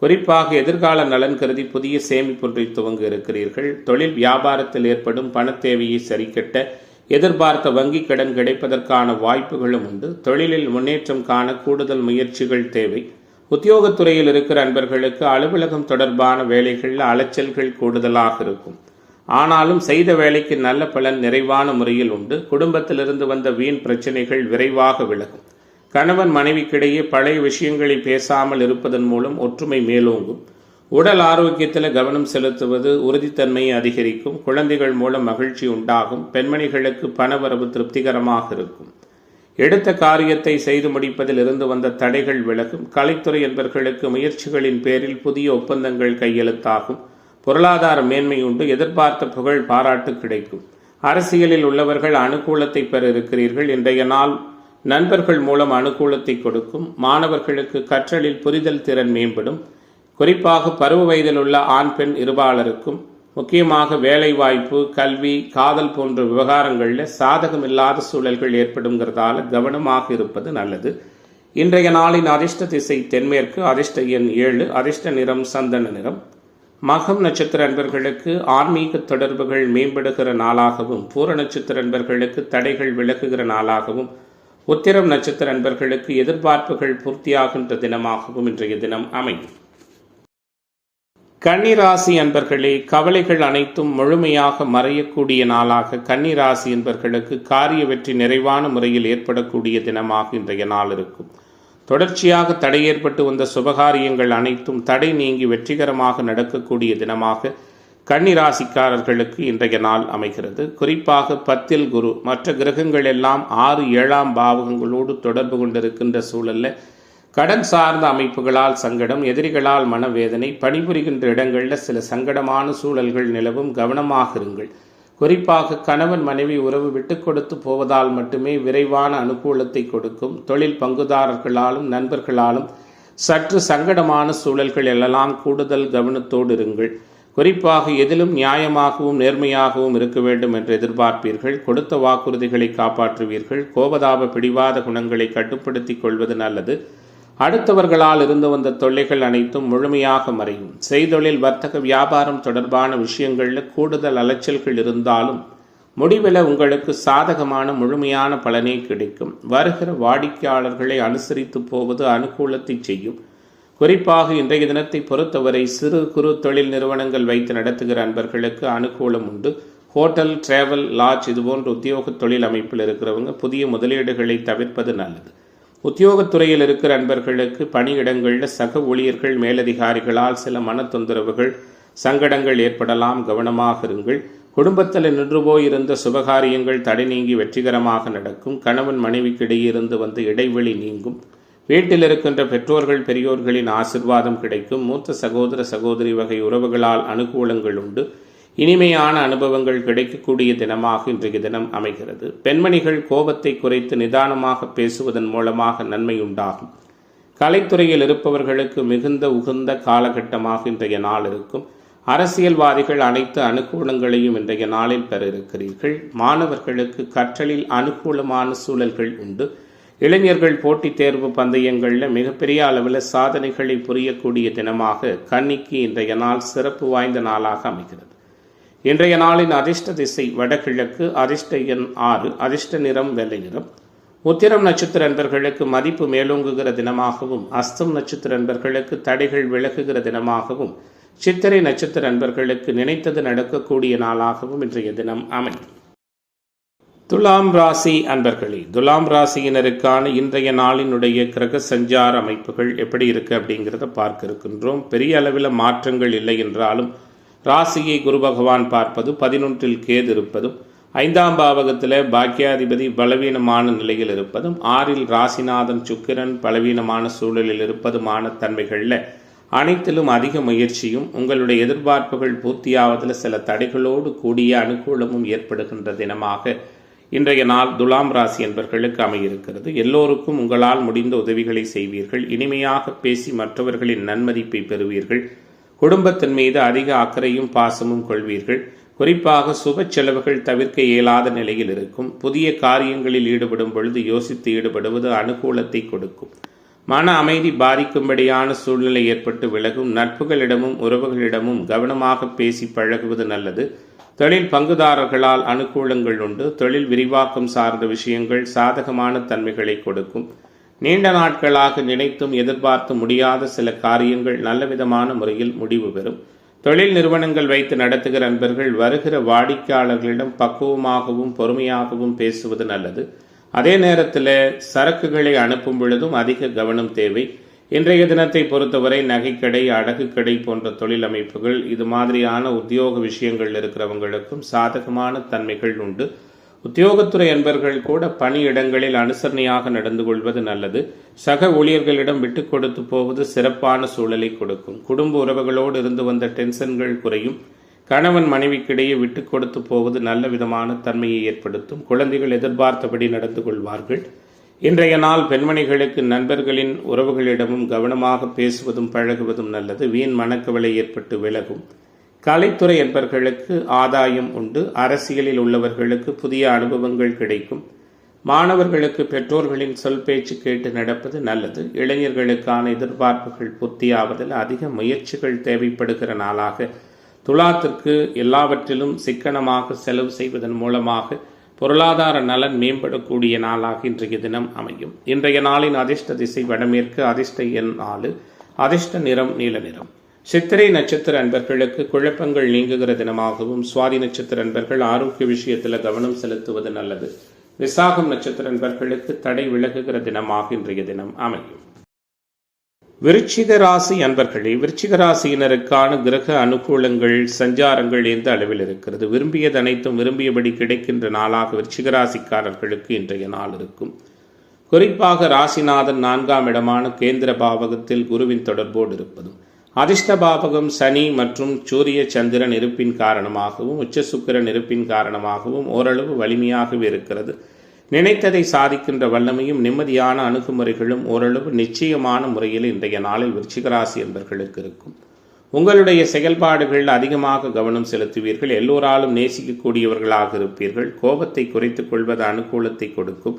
குறிப்பாக எதிர்கால நலன் கருதி புதிய சேமிப்பொன்றை துவங்க இருக்கிறீர்கள். தொழில் வியாபாரத்தில் ஏற்படும் பண தேவையை சரிக்கட்ட எதிர்பார்த்த வங்கி கடன் கிடைப்பதற்கான வாய்ப்புகளும் உண்டு. தொழிலில் முன்னேற்றம் காண கூடுதல் முயற்சிகள் தேவை. உத்தியோகத்துறையில் இருக்கிற அன்பர்களுக்கு அலுவலகம் தொடர்பான வேலைகளில் அலைச்சல்கள் கூடுதலாக இருக்கும். ஆனாலும் செய்த வேலைக்கு நல்ல பலன் நிறைவான முறையில் உண்டு. குடும்பத்திலிருந்து வந்த வீண் பிரச்சனைகள் விரைவாக விலகும். கணவன் மனைவிக்கிடையே பழைய விஷயங்களை பேசாமல் இருப்பதன் மூலம் ஒற்றுமை மேலோங்கும். உடல் ஆரோக்கியத்தில் கவனம் செலுத்துவது உறுதித்தன்மையை அதிகரிக்கும். குழந்தைகள் மூலம் மகிழ்ச்சி உண்டாகும். பெண்மணிகளுக்கு பணவரவு திருப்திகரமாக இருக்கும். எடுத்த காரியத்தை செய்து முடிப்பதில் இருந்து வந்த தடைகள் விலகும். கலைத்துறை என்பவர்களுக்கு முயற்சிகளின் பேரில் புதிய ஒப்பந்தங்கள் கையெழுத்தாகும். பொருளாதார மேன்மை உண்டு. எதிர்பார்த்த புகழ் பாராட்டு கிடைக்கும். அரசியலில் உள்ளவர்கள் அனுகூலத்தை பெற இருக்கிறீர்கள். இன்றைய நாள் நண்பர்கள் மூலம் அனுகூலத்தை கொடுக்கும். மாணவர்களுக்கு கற்றலில் புரிதல் திறன் மேம்படும். குறிப்பாக பருவ வயதில் உள்ள ஆண் பெண் இருபாலருக்கும் முக்கியமாக வேலை வாய்ப்பு, கல்வி, காதல் போன்ற விவகாரங்களில் சாதகமில்லாத சூழல்கள் ஏற்படுங்கிறதால கவனமாக இருப்பது நல்லது. இன்றைய நாளின் அதிர்ஷ்ட திசை தென்மேற்கு. அதிர்ஷ்ட எண் 7. அதிர்ஷ்ட நிறம் சந்தன நிறம். மகம் நட்சத்திர அன்பர்களுக்கு ஆன்மீக தொடர்புகள் மேம்படுகிற நாளாகவும், பூர நட்சத்திர அன்பர்களுக்கு தடைகள் விலகுகிற நாளாகவும், உத்திரம் நட்சத்திர அன்பர்களுக்கு எதிர்பார்ப்புகள் பூர்த்தியாகின்ற தினமாகவும் இன்றைய தினம் அமையும். கன்னிராசி அன்பர்களே, கவலைகள் அனைத்தும் முழுமையாக மறையக்கூடிய நாளாக கன்னிராசி அன்பர்களுக்கு காரிய வெற்றி நிறைவான முறையில் ஏற்படக்கூடிய தினமாக இன்றைய நாள் இருக்கும். தொடர்ச்சியாக தடை ஏற்பட்டு வந்த சுபகாரியங்கள் அனைத்தும் தடை நீங்கி வெற்றிகரமாக நடக்கக்கூடிய தினமாக கன்னிராசிக்காரர்களுக்கு இன்றைய நாள் அமைகிறது. குறிப்பாக 10ல் குரு, மற்ற கிரகங்கள் எல்லாம் 6, 7ஆம் பாவகங்களோடு தொடர்பு கொண்டிருக்கின்ற சூழல்ல கடன் சார்ந்த அமைப்புகளால் சங்கடம், எதிரிகளால் மனவேதனை, பணிபுரிகின்ற இடங்களில் சில சங்கடமான சூழல்கள் நிலவும். கவனமாக இருங்கள். குறிப்பாக கணவன் மனைவி உறவு விட்டு கொடுத்து போவதால் மட்டுமே விரைவான அனுகூலத்தை கொடுக்கும். தொழில் பங்குதாரர்களாலும் நண்பர்களாலும் சற்று சங்கடமான சூழல்கள் எல்லாம் கூடுதல் கவனத்தோடு இருங்கள். குறிப்பாக எதிலும் நியாயமாகவும் நேர்மையாகவும் இருக்க வேண்டும் என்று எதிர்பார்ப்பீர்கள். கொடுத்த வாக்குறுதிகளை காப்பாற்றுவீர்கள். கோபதாப பிடிவாத குணங்களை கட்டுப்படுத்திக் கொள்வது நல்லது. அடுத்தவர்களால் இருந்து வந்த தொல்லைகள் அனைத்தும் முழுமையாக மறையும். செய்தொழில், வர்த்தக, வியாபாரம் தொடர்பான விஷயங்களில் கூடுதல் அலைச்சல்கள் இருந்தாலும் முடிவில் உங்களுக்கு சாதகமான முழுமையான பலனே கிடைக்கும். வருகிற வாடிக்கையாளர்களை அனுசரித்து போவது அனுகூலத்தை செய்யும். குறிப்பாக இன்றைய தினத்தை பொறுத்தவரை சிறு குறு தொழில் நிறுவனங்கள் வைத்து நடத்துகிற அன்பர்களுக்கு அனுகூலம் உண்டு. ஹோட்டல், டிராவல், லாட்ஜ் இதுபோன்ற உத்தியோக தொழில் அமைப்பில் இருக்கிறவங்க புதிய முதலீடுகளை தவிர்ப்பது நல்லது. உத்தியோகத்துறையில் இருக்கிற அன்பர்களுக்கு பணியிடங்களில் சக ஊழியர்கள், மேலதிகாரிகளால் சில மன தொந்தரவுகள், சங்கடங்கள் ஏற்படலாம். கவனமாக இருங்கள். குடும்பத்தில் நின்று போயிருந்த சுபகாரியங்கள் தடை நீங்கி வெற்றிகரமாக நடக்கும். கணவன் மனைவிக்கிடையே இருந்து வந்த இடைவெளி நீங்கும். வீட்டில் இருக்கின்ற பெற்றோர்கள் பெரியோர்களின் ஆசிர்வாதம் கிடைக்கும். மூத்த சகோதர சகோதரி வகை உறவுகளால் அனுகூலங்கள் உண்டு. இனிமையான அனுபவங்கள் கிடைக்கக்கூடிய தினமாக இன்றைய தினம் அமைகிறது. பெண்மணிகள் கோபத்தை குறைத்து நிதானமாக பேசுவதன் மூலமாக நன்மை உண்டாகும். கலைத்துறையில் இருப்பவர்களுக்கு மிகுந்த உகந்த காலகட்டமாக இன்றைய நாள் இருக்கும். அரசியல்வாதிகள் அனைத்து அனுகூலங்களையும் இன்றைய நாளில் பெற இருக்கிறீர்கள். மாணவர்களுக்கு கற்றலில் அனுகூலமான சூழல்கள் உண்டு. இளைஞர்கள் போட்டித் தேர்வு பந்தயங்களில் மிகப்பெரிய அளவில் சாதனைகளை புரியக்கூடிய தினமாக கன்னிக்கு இன்றைய நாள் சிறப்பு வாய்ந்த நாளாக அமைகிறது. இன்றைய நாளின் அதிர்ஷ்ட திசை வடகிழக்கு. அதிர்ஷ்ட எண் 6. அதிர்ஷ்ட நிறம் வெள்ளை நிறம். உத்திரம் நட்சத்திர அன்பர்களுக்கு மதிப்பு மேலோங்குகிற தினமாகவும், அஸ்தம் நட்சத்திர அன்பர்களுக்கு தடைகள் விலகுகிற தினமாகவும், சித்திரை நட்சத்திர அன்பர்களுக்கு நினைத்தது நடக்கக்கூடிய நாளாகவும் இன்றைய தினம் அமையும். துலாம் ராசி அன்பர்களே, துலாம் ராசியினருக்கான இன்றைய நாளினுடைய கிரக சஞ்சார அமைப்புகள் எப்படி இருக்கு அப்படிங்கிறத பார்க்க இருக்கின்றோம். பெரிய அளவில் மாற்றங்கள் இல்லை என்றாலும் ராசியை குரு பகவான் பார்ப்பது, 11ல் கேது இருப்பதும், 5ஆம் பாவகத்தில் பாக்கியாதிபதி பலவீனமான நிலையில் இருப்பதும், 6ல் ராசிநாதன் சுக்கிரன் பலவீனமான சூழலில் இருப்பதுமான தன்மைகளில் அனைத்திலும் அதிக முயற்சியும் உங்களுடைய எதிர்பார்ப்புகள் பூர்த்தியாவதில் சில தடைகளோடு கூடிய அனுகூலமும் ஏற்படுகின்ற தினமாக இன்றைய நாள் துலாம் ராசி என்பவர்களுக்கு அமையிருக்கிறது. எல்லோருக்கும் உங்களால் முடிந்த உதவிகளை செய்வீர்கள். இனிமையாக பேசி மற்றவர்களின் நன்மதிப்பை பெறுவீர்கள். குடும்பத்தின் மீது அதிக அக்கறையும் பாசமும் கொள்வீர்கள். குறிப்பாக சுப செலவுகள் தவிர்க்க இயலாத நிலையில் இருக்கும். புதிய காரியங்களில் ஈடுபடும் பொழுது யோசித்து ஈடுபடுவது அனுகூலத்தை கொடுக்கும். மன அமைதி பாதிக்கும்படியான சூழ்நிலை ஏற்பட்டு விலகும். நட்புகளிடமும் உறவுகளிடமும் கவனமாக பேசி பழகுவது நல்லது. தொழில் பங்குதாரர்களால் அனுகூலங்கள் உண்டு. தொழில் விரிவாக்கம் சார்ந்த விஷயங்கள் சாதகமான தன்மைகளை கொடுக்கும். நீண்ட நாட்களாக நினைத்தும் எதிர்பார்த்து முடியாத சில காரியங்கள் நல்லவிதமான முறையில் முடிவு பெறும். தொழில் நிறுவனங்கள் வைத்து நடத்துகிற அன்பர்கள் வருகிற வாடிக்கையாளர்களிடம் பக்குவமாகவும் பொறுமையாகவும் பேசுவது நல்லது. அதே நேரத்தில் சரக்குகளை அனுப்பும் பொழுதும் அதிக கவனம் தேவை. இன்றைய தினத்தை பொறுத்தவரை நகைக்கடை, அடகுக்கடை போன்ற தொழில் அமைப்புகள், இது மாதிரியான உத்தியோக விஷயங்கள் இருக்கிறவங்களுக்கும் சாதகமான தன்மைகள் உண்டு. உத்தியோகத்துறை அன்பர்கள் கூட பணியிடங்களில் அனுசரணையாக நடந்து கொள்வது நல்லது. சக ஊழியர்களிடம் விட்டு கொடுத்து போவது சிறப்பான சூழலை கொடுக்கும். குடும்ப உறவுகளோடு இருந்து வந்த டென்ஷன்கள் குறையும். கணவன் மனைவிக்கிடையே விட்டு கொடுத்து போவது நல்ல விதமான தன்மையை ஏற்படுத்தும். குழந்தைகள் எதிர்பார்த்தபடி நடந்து கொள்வார்கள். இன்றைய நாள் பெண்மணிகளுக்கு நண்பர்களின் உறவுகளிடமும் கவனமாக பேசுவதும் பழகுவதும் நல்லது. வீண் மனக்கவலை ஏற்பட்டு விலகும். கலைத்துறை என்பர்களுக்கு ஆதாயம் உண்டு. அரசியலில் உள்ளவர்களுக்கு புதிய அனுபவங்கள் கிடைக்கும். மாணவர்களுக்கு பெற்றோர்களின் சொல் பேச்சு கேட்டு நடப்பது நல்லது. இளைஞர்களுக்கான எதிர்பார்ப்புகள் பூர்த்தியாவதில் அதிக முயற்சிகள் தேவைப்படுகிற நாளாக துலாத்திற்கு எல்லாவற்றிலும் சிக்கனமாக செலவு செய்வதன் மூலமாக பொருளாதார நலன் மேம்படக்கூடிய நாளாக இன்றைய தினம் அமையும். இன்றைய நாளின் அதிர்ஷ்ட திசை வடமேற்கு. அதிர்ஷ்ட எண் 4. அதிர்ஷ்ட நிறம் நீல நிறம். சித்திரை நட்சத்திர அன்பர்களுக்கு குழப்பங்கள் நீங்குகிற தினமாகவும், சுவாதி நட்சத்திர அன்பர்கள் ஆரோக்கிய விஷயத்தில் கவனம் செலுத்துவது நல்லது. விசாகம் நட்சத்திர அன்பர்களுக்கு தடை விலகுகிற தினமாக இன்றைய தினம் அமையும். விருச்சிக ராசி அன்பர்களே, விருச்சிக ராசியினருக்கான கிரக அனுகூலங்கள் சஞ்சாரங்கள் எந்த அளவில் இருக்கிறது? விரும்பியது அனைத்தும் விரும்பியபடி கிடைக்கின்ற நாளாக விருச்சிக ராசிக்காரர்களுக்கு இன்றைய நாள் இருக்கும். குறிப்பாக ராசிநாதன் 4ஆம் இடமான கேந்திர பாவகத்தில் குருவின் தொடர்போடு இருப்பதும், அதிர்ஷ்ட பாவகம் சனி மற்றும் சூரிய சந்திரன் இருப்பின் காரணமாகவும் உச்ச சுக்கிரன் இருப்பின் காரணமாகவும் ஓரளவு வலிமையாகவே இருக்கிறது. நினைத்ததை சாதிக்கின்ற வல்லமையும் நிம்மதியான அணுகுமுறைகளும் ஓரளவு நிச்சயமான முறையில் இன்றைய நாளில் விருச்சிகராசி என்பர்களுக்கு இருக்கும். உங்களுடைய செயல்பாடுகள் அதிகமாக கவனம் செலுத்துவீர்கள். எல்லோராலும் நேசிக்கக்கூடியவர்களாக இருப்பீர்கள். கோபத்தை குறைத்துக் கொள்வது அனுகூலத்தை கொடுக்கும்.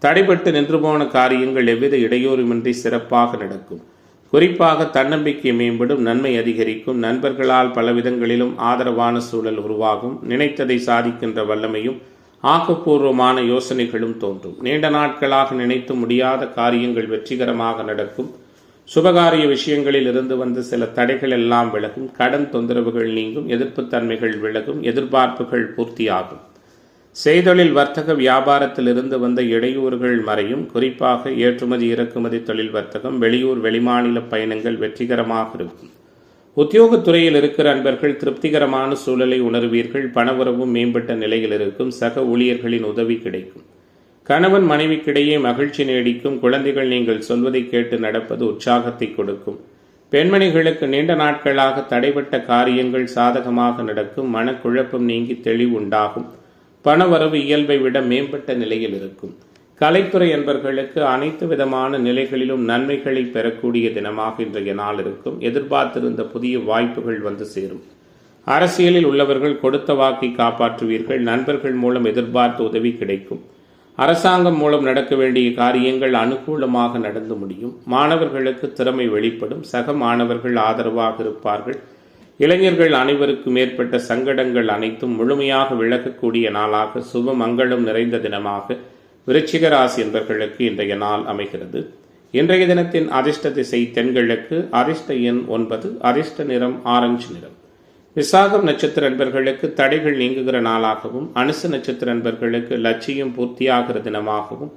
தடைபட்டு நின்று போன காரியங்கள் எவ்வித இடையூறுமின்றி சிறப்பாக நடக்கும். குறிப்பாக தன்னம்பிக்கை மேம்படும். நன்மை அதிகரிக்கும். நண்பர்களால் பலவிதங்களிலும் ஆதரவான சூழல் உருவாகும். நினைத்ததை சாதிக்கின்ற வல்லமையும் ஆக்கப்பூர்வமான யோசனைகளும் தோன்றும். நீண்ட நாட்களாக நினைத்து முடியாத காரியங்கள் வெற்றிகரமாக நடக்கும். சுபகாரிய விஷயங்களில் இருந்து வந்து சில தடைகள் எல்லாம் விலகும். கடன் தொந்தரவுகள் நீங்கும். எதிர்ப்புத்தன்மைகள் விலகும். எதிர்பார்ப்புகள் பூர்த்தியாகும். செய்தொழில் வர்த்தக வியாபாரத்தில் இருந்து வந்த இடையூறுகள் மறையும். குறிப்பாக ஏற்றுமதி இறக்குமதி தொழில் வர்த்தகம், வெளியூர் வெளிமாநில பயணங்கள் வெற்றிகரமாக இருக்கும். உத்தியோகத்துறையில் இருக்கிற அன்பர்கள் திருப்திகரமான சூழலை உணர்வீர்கள். பணவரவும் மேம்பட்ட நிலையில் இருக்கும். சக ஊழியர்களின் உதவி கிடைக்கும். கணவன் மனைவிக்கிடையே மகிழ்ச்சி நீடிக்கும். குழந்தைகள் நீங்கள் சொல்வதை கேட்டு நடப்பது உற்சாகத்தை கொடுக்கும். பெண்மணிகளுக்கு நீண்ட நாட்களாக தடைபட்ட காரியங்கள் சாதகமாக நடக்கும். மனக்குழப்பம் நீங்கி தெளிவு உண்டாகும். பணவரவு இயல்பை விட மேம்பட்ட நிலையில் இருக்கும். கலைத்துறை என்பர்களுக்கு அனைத்து விதமான நிலைகளிலும் நன்மைகளை பெறக்கூடிய தினமாக இன்றைய நாள் இருக்கும். எதிர்பார்த்திருந்த புதிய வாய்ப்புகள் வந்து சேரும். அரசியலில் உள்ளவர்கள் கொடுத்த வாக்கை காப்பாற்றுவீர்கள். நண்பர்கள் மூலம் எதிர்பார்த்த உதவி கிடைக்கும். அரசாங்கம் மூலம் நடக்க வேண்டிய காரியங்கள் அனுகூலமாக நடந்து முடியும். மாணவர்களுக்கு திறமை வெளிப்படும். சக மாணவர்கள் ஆதரவாக இருப்பார்கள். இளைஞர்கள் அனைவருக்கும் ஏற்பட்ட சங்கடங்கள் அனைத்தும் முழுமையாக விலகக்கூடிய நாளாக சுப மங்களம் நிறைந்த தினமாக விருச்சிக ராசி என்பர்களுக்கு இன்றைய நாள் அமைகிறது. இன்றைய தினத்தின் அதிர்ஷ்ட திசை தென்கிழக்கு. அதிர்ஷ்ட எண் 9. அதிர்ஷ்ட நிறம் ஆரஞ்சு நிறம். விசாகம் நட்சத்திர அன்பர்களுக்கு தடைகள் நீங்குகிற நாளாகவும், அனுச நட்சத்திர அன்பர்களுக்கு லட்சியம் பூர்த்தியாகிற தினமாகவும்,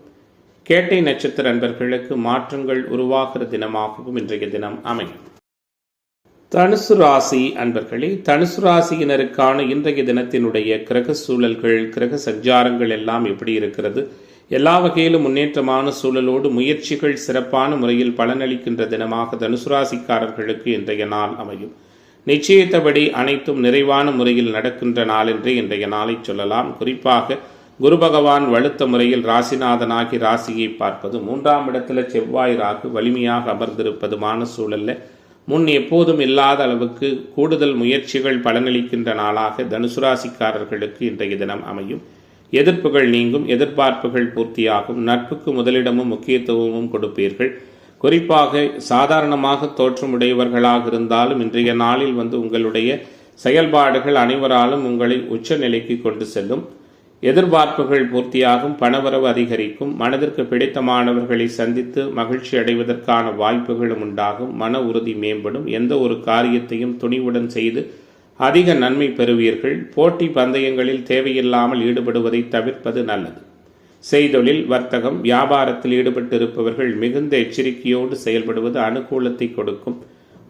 கேட்டை நட்சத்திர அன்பர்களுக்கு மாற்றங்கள் உருவாகிற தினமாகவும் இன்றைய தினம் அமையும். தனுசு ராசி அன்பர்களே, தனுசு ராசியினருக்கான இன்றைய தினத்தினுடைய கிரக சூழல்கள் கிரக சஞ்சாரங்கள் எல்லாம் எப்படி இருக்கிறது? எல்லா வகையிலும் முன்னேற்றமான சூழலோடு முயற்சிகள் சிறப்பான முறையில் பலனளிக்கின்ற தினமாக தனுசு ராசிக்காரர்களுக்கு இன்றைய நாள் அமையும். நிச்சயித்தபடி அனைத்தும் நிறைவான முறையில் நடக்கின்ற நாள் என்று இன்றைய நாளை சொல்லலாம். குறிப்பாக குரு பகவான் வலுத்த முறையில் ராசிநாதனாகி ராசியை பார்ப்பது, 3ஆம் இடத்துல செவ்வாய் ராகு வலிமையாக அமர்ந்திருப்பதுமான சூழல்ல முன் எப்போதும் இல்லாத அளவுக்கு கூடுதல் முயற்சிகள் பலனளிக்கின்ற நாளாக தனுசு ராசிக்காரர்களுக்கு இன்றைய தினம் அமையும். எதிர்ப்புகள் நீங்கும். எதிர்பார்ப்புகள் பூர்த்தியாகும். நட்புக்கு முதலிடமும் முக்கியத்துவமும் கொடுப்பீர்கள். குறிப்பாக சாதாரணமாக தோற்றமுடையவர்களாக இருந்தாலும் இன்றைய நாளில் உங்களுடைய செயல்பாடுகள் அனைவராலும் உங்களை உச்ச நிலைக்கு கொண்டு செல்லும். எதிர்பார்ப்புகள் பூர்த்தியாகும். பணவரவு அதிகரிக்கும். மனதிற்கு பிடித்தமானவர்களை சந்தித்து மகிழ்ச்சி அடைவதற்கான வாய்ப்புகளும் உண்டாகும். மன உறுதி மேம்படும். எந்த ஒரு காரியத்தையும் துணிவுடன் செய்து அதிக நன்மை பெறுவீர்கள். போட்டி பந்தயங்களில் தேவையில்லாமல் ஈடுபடுவதை தவிர்ப்பது நல்லது. செய்தொழில் வர்த்தகம் வியாபாரத்தில் ஈடுபட்டிருப்பவர்கள் மிகுந்த எச்சரிக்கையோடு செயல்படுவது அனுகூலத்தை கொடுக்கும்.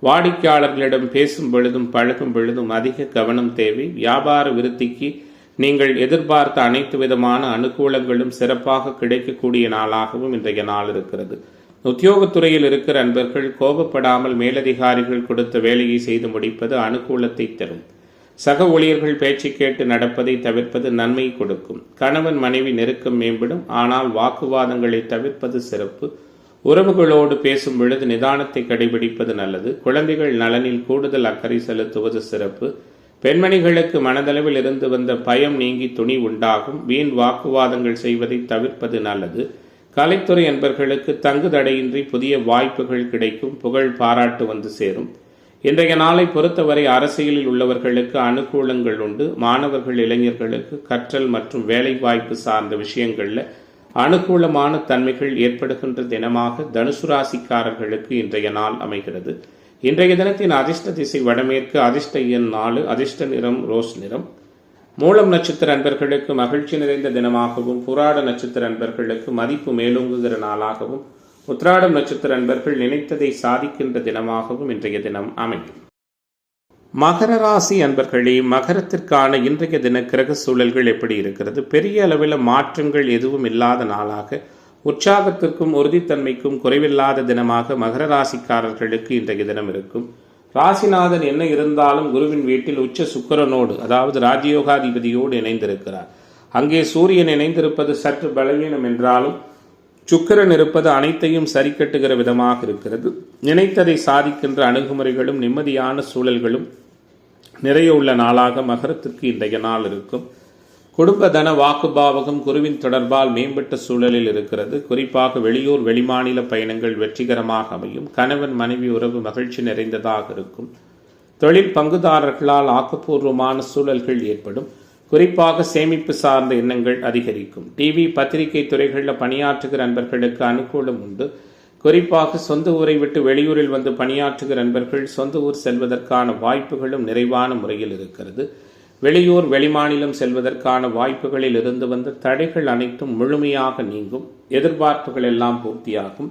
வாடிக்கையாளர்களிடம் பேசும் பொழுதும் பழகும் பொழுதும் அதிக கவனம் தேவை. வியாபார விருத்திக்கு நீங்கள் எதிர்பார்த்த அனைத்து விதமான அனுகூலங்களும் சிறப்பாக கிடைக்கக்கூடிய நாளாகவும் இன்றைய நாள் இருக்கிறது. உத்தியோகத்துறையில் இருக்கிற அன்பர்கள் கோபப்படாமல் மேலதிகாரிகள் கொடுத்த வேலையை செய்து முடிப்பது அனுகூலத்தை தரும். சக ஊழியர்கள் பேச்சு கேட்டு நடப்பதை தவிர்ப்பது நன்மை கொடுக்கும். கணவன் மனைவி நெருக்கம் மேம்படும். ஆனால் வாக்குவாதங்களை தவிர்ப்பது சிறப்பு. உறவுகளோடு பேசும் பொழுது நிதானத்தை கடைபிடிப்பது நல்லது. குழந்தைகள் நலனில் கூடுதல் அக்கறை செலுத்துவது சிறப்பு. பெண்மணிகளுக்கு மனதளவில் இருந்து வந்த பயம் நீங்கி துணி உண்டாகும். வீண் வாக்குவாதங்கள் செய்வதை தவிர்ப்பது நல்லது. கலைத்துறை என்பர்களுக்கு தங்கு தடையின்றி புதிய வாய்ப்புகள் கிடைக்கும். புகழ் பாராட்டு வந்து சேரும். இன்றைய நாளை பொறுத்தவரை அரசியலில் உள்ளவர்களுக்கு அனுகூலங்கள் உண்டு. மாணவர்கள் இளைஞர்களுக்கு கற்றல் மற்றும் வேலை வாய்ப்பு சார்ந்த விஷயங்களில் அனுகூலமான தன்மைகள் ஏற்படுகின்ற தினமாக தனுசு ராசிக்காரர்களுக்கு இன்றைய நாள் அமைகிறது. இன்றைய தினத்தின் அதிர்ஷ்ட திசை வடமேற்கு, அதிர்ஷ்ட எண் 4, அதிர்ஷ்ட நிறம் ரோஸ் நிறம். மூலம் நட்சத்திர அன்பர்களுக்கு மகிழ்ச்சி நிறைந்த தினமாகவும், புராட நட்சத்திர அன்பர்களுக்கு மதிப்பு மேலோங்குகிற நாளாகவும், உத்திராடம் நட்சத்திர அன்பர்கள் நினைத்ததை சாதிக்கின்ற தினமாகவும் இன்றைய தினம் அமையும். மகர ராசி அன்பர்களே, மகரத்திற்கான இன்றைய தின கிரக சூழல்கள் எப்படி இருக்கிறது? பெரிய அளவில் மாற்றங்கள் எதுவும் இல்லாத நாளாக, உற்சாகத்திற்கும் உறுதித்தன்மைக்கும் குறைவில்லாத தினமாக மகர ராசிக்காரர்களுக்கு இன்றைய தினம் இருக்கும். ராசிநாதன் என்ன இருந்தாலும் குருவின் வீட்டில் உச்ச சுக்கிரனோடு, அதாவது ராஜயோகாதிபதியோடு இணைந்திருக்கிறார். அங்கே சூரியன் இணைந்திருப்பது சற்று பலவீனம் என்றாலும் சுக்கிரன் இருப்பது அனைத்தையும் சரி கட்டுகிற விதமாக இருக்கிறது. நினைத்ததை சாதிக்கின்ற அணுகுமுறைகளும் நிம்மதியான சூழல்களும் நிறைய உள்ள நாளாக மகரத்திற்கு இன்றைய நாள் இருக்கும். குடும்ப தன வாக்குபாவகம் குருவின் தொடர்பால் மேம்பட்ட சூழலில் இருக்கிறது. குறிப்பாக வெளியூர் வெளிமாநில பயணங்கள் வெற்றிகரமாக அமையும். கணவன் மனைவி உறவு மகிழ்ச்சி நிறைந்ததாக இருக்கும். தொழில் பங்குதாரர்களால் ஆக்கப்பூர்வமான சூழல்கள் ஏற்படும். குறிப்பாக சேமிப்பு சார்ந்த எண்ணங்கள் அதிகரிக்கும். டிவி பத்திரிகை துறைகளில் பணியாற்றுகிற அன்பர்களுக்கு அனுகூலம் உண்டு. குறிப்பாக சொந்த ஊரை விட்டு வெளியூரில் வந்து பணியாற்றுகிற அன்பர்கள் சொந்த ஊர் செல்வதற்கான வாய்ப்புகளும் நிறைவான முறையில் இருக்கிறது. வெளியூர் வெளிமாநிலம் செல்வதற்கான வாய்ப்புகளில் இருந்து வந்த தடைகள் அனைத்தும் முழுமையாக நீங்கும். எதிர்பார்ப்புகள் எல்லாம் பூர்த்தியாகும்.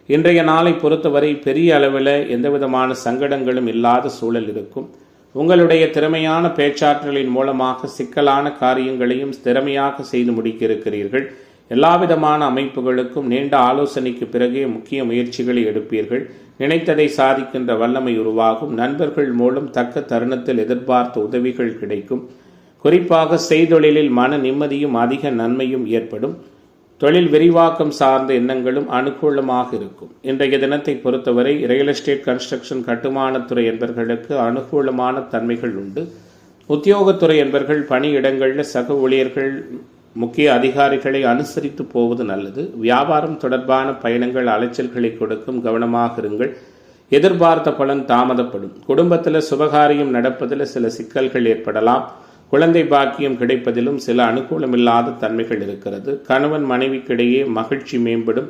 இன்றைய நாளை பொறுத்தவரை பெரிய அளவில் எந்தவிதமான சங்கடங்களும் இல்லாத சூழல் இருக்கும். உங்களுடைய திறமையான பேச்சாற்றலின் மூலமாக சிக்கலான காரியங்களையும் திறமையாக செய்து முடிக்க இருக்கிறீர்கள். எல்லாவிதமான அமைப்புகளுக்கும் நீண்ட ஆலோசனைக்கு பிறகே முக்கிய முயற்சிகளை எடுப்பீர்கள். நினைத்ததை சாதிக்கின்ற வல்லமை உருவாகும். நண்பர்கள் மூலம் தக்க தருணத்தில் எதிர்பார்த்த உதவிகள் கிடைக்கும். குறிப்பாக செய்தொழிலில் மன நிம்மதியும் அதிக நன்மையும் ஏற்படும். தொழில் விரிவாக்கம் சார்ந்த எண்ணங்களும் அனுகூலமாக இருக்கும். இன்றைய தினத்தை பொறுத்தவரை ரியல் எஸ்டேட், கன்ஸ்ட்ரக்ஷன், கட்டுமானத்துறை என்பர்களுக்கு அனுகூலமான தன்மைகள் உண்டு. உத்தியோகத்துறை என்பர்கள் பணியிடங்களில் சக ஊழியர்கள் முக்கிய அதிகாரிகளை அனுசரித்து போவது நல்லது. வியாபாரம் தொடர்பான பயணங்கள் அலைச்சல்களை கொடுக்கும். கவனமாக இருங்கள். எதிர்பார்த்த பலன் தாமதப்படும். குடும்பத்தில் சுபகாரியம் நடப்பதில் சில சிக்கல்கள் ஏற்படலாம். குழந்தை பாக்கியம் கிடைப்பதிலும் சில அனுகூலமில்லாத தன்மைகள் இருக்கிறது. கணவன் மனைவிக்கிடையே மகிழ்ச்சி மேம்படும்.